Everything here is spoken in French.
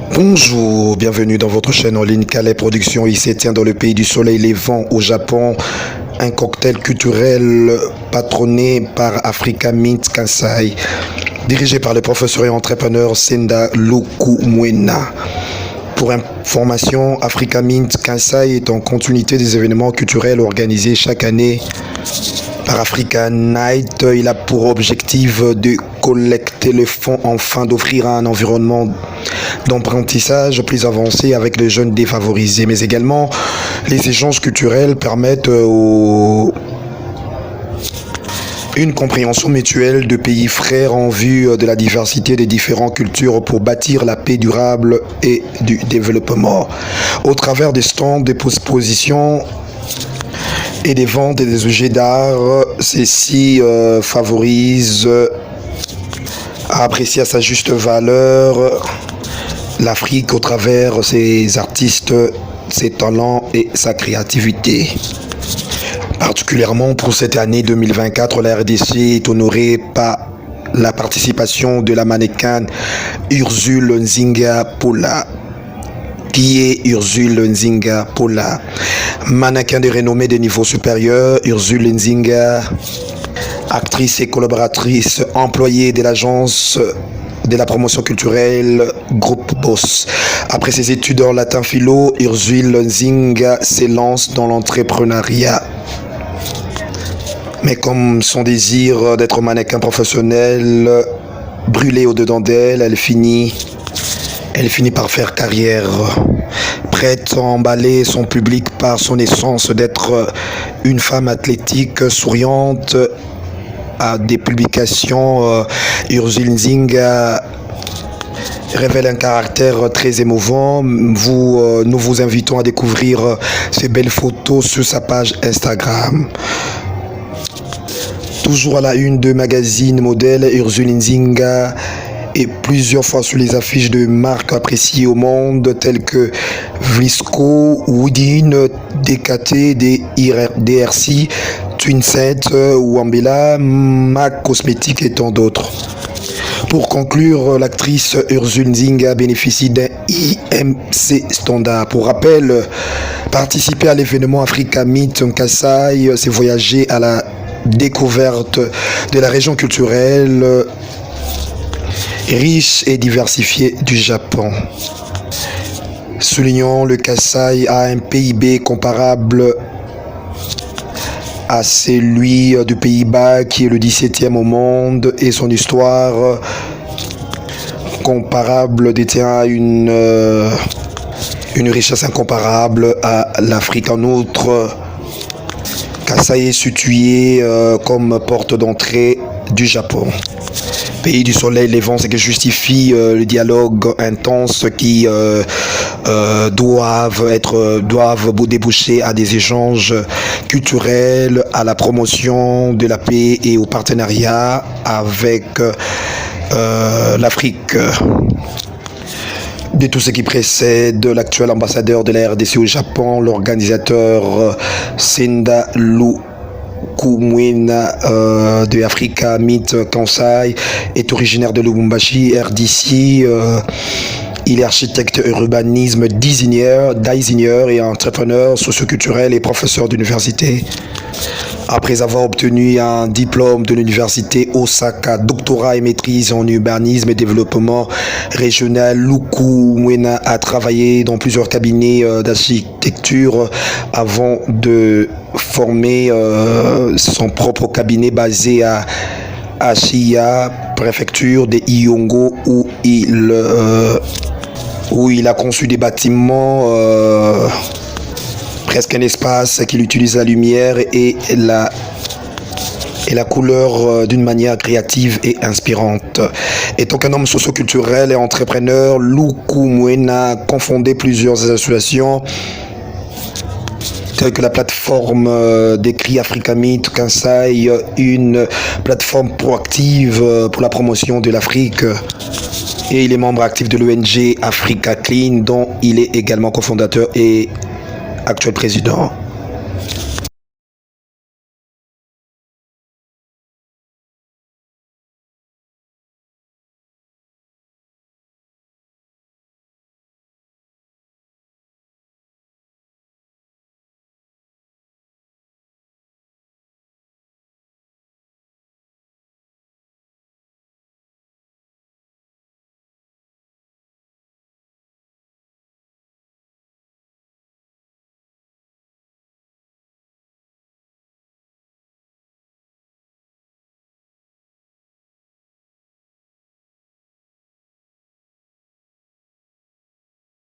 Bonjour, bienvenue dans votre chaîne en ligne Calais Productions. Il s'étient dans le pays du soleil levant au Japon. Un cocktail culturel patronné par Africa Mint Kansai, dirigé par le professeur et entrepreneur Senda Lukumwena. Pour information, Africa Mint Kansai est en continuité des événements culturels organisés chaque année par Africa Night. Il a pour objectif de collecter le fonds afin d'offrir un environnement d'apprentissage plus avancé avec les jeunes défavorisés, mais également les échanges culturels permettent une compréhension mutuelle de pays frères en vue de la diversité des différentes cultures pour bâtir la paix durable et du développement. Au travers des stands, des expositions et des ventes et des objets d'art, ceci favorise à apprécier à sa juste valeur l'Afrique au travers ses artistes, ses talents et sa créativité. Particulièrement pour cette année 2024, la RDC est honorée par la participation de la mannequin Ursule Nzinga Pola. Qui est Ursule Nzinga Pola? Mannequin de renommée de niveau supérieur, Ursule Nzinga, actrice et collaboratrice, employée de l'agence de la promotion culturelle Groupe Boss. Après ses études en latin philo, Ursule Nzinga s'élance dans l'entrepreneuriat. Mais comme son désir d'être mannequin professionnel brûlé au-dedans d'elle, elle finit par faire carrière. Prête à emballer son public par son essence d'être une femme athlétique, souriante, à des publications, Ursule Nzinga révèle un caractère très émouvant. Nous vous invitons à découvrir ces belles photos sur sa page Instagram. Toujours à la une de magazine modèle, Ursule Nzinga et plusieurs fois sur les affiches de marques appréciées au monde telles que Vlisco, Woodin, DKT, DRC, Twinset, Wambela, MAC Cosmétiques et tant d'autres. Pour conclure, l'actrice Ursule Nzinga bénéficie d'un IMC standard. Pour rappel, participer à l'événement Africa Mint Kansai, c'est voyager à la découverte de la région culturelle riche et diversifiée du Japon. Soulignons, le Kansai a un PIB comparable à celui du Pays-Bas qui est le 17e au monde et son histoire comparable détient une richesse incomparable à l'Afrique. En outre, Kansai est situé comme porte d'entrée du Japon. Pays du soleil levant, ce qui justifie le dialogue intense qui doivent déboucher à des échanges culturels, à la promotion de la paix et au partenariat avec l'Afrique. De tout ce qui précède, l'actuel ambassadeur de la RDC au Japon, l'organisateur Senda Lukumwena de Africa Mint Kansai, est originaire de Lubumbashi, RDC. Il est architecte urbanisme, designer et entrepreneur socioculturel et professeur d'université. Après avoir obtenu un diplôme de l'université Osaka, doctorat et maîtrise en urbanisme et développement régional, Lukumwena a travaillé dans plusieurs cabinets d'architecture avant de former son propre cabinet basé à Ashiya, préfecture de Iyongo, où il a conçu des bâtiments, presque un espace qu'il utilise la lumière et la couleur d'une manière créative et inspirante. Étant qu'un homme socioculturel et entrepreneur, Lukumwena a confondé plusieurs associations telles que la plateforme d'écrit Africa Mint Kansai, une plateforme proactive pour la promotion de l'Afrique. Et il est membre actif de l'ONG Africa Clean, dont il est également cofondateur et actuel président.